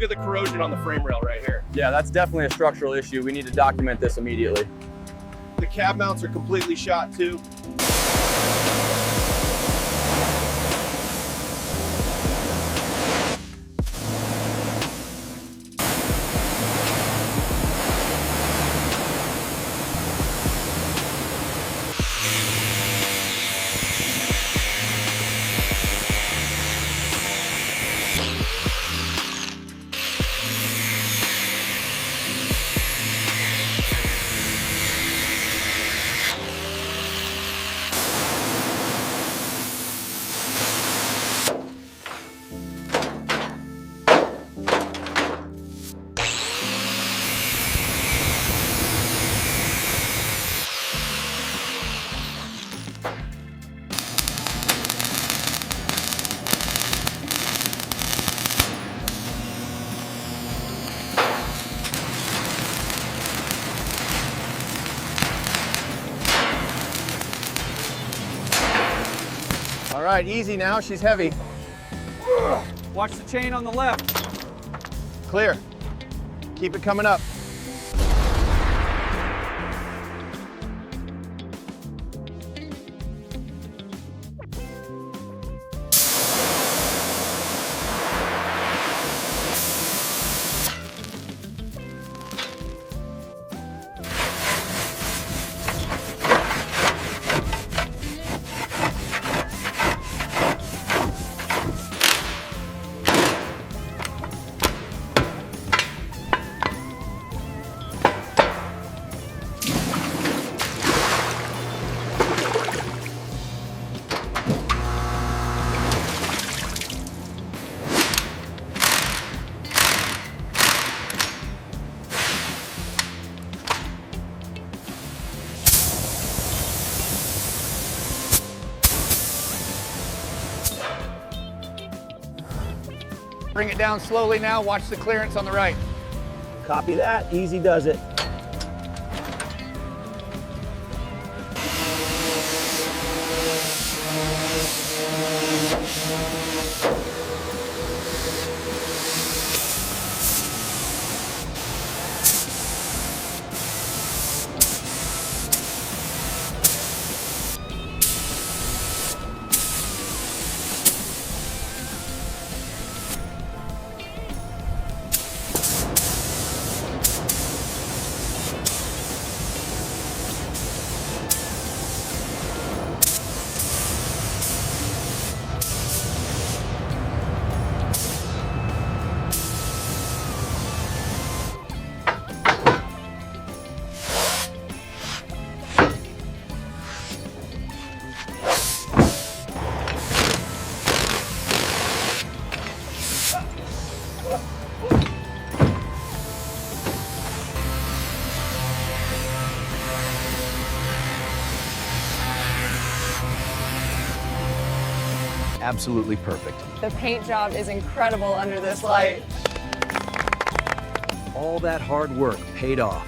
look at the corrosion on the frame rail right here. Yeah, that's definitely a structural issue. We need to document this immediately. The cab mounts are completely shot too. All right, easy now, she's heavy. Watch the chain on the left. Clear. Keep it coming up. Bring it down slowly now. Watch the clearance on the right. Copy that. Easy does it. Absolutely perfect. The paint job is incredible under this light. All that hard work paid off.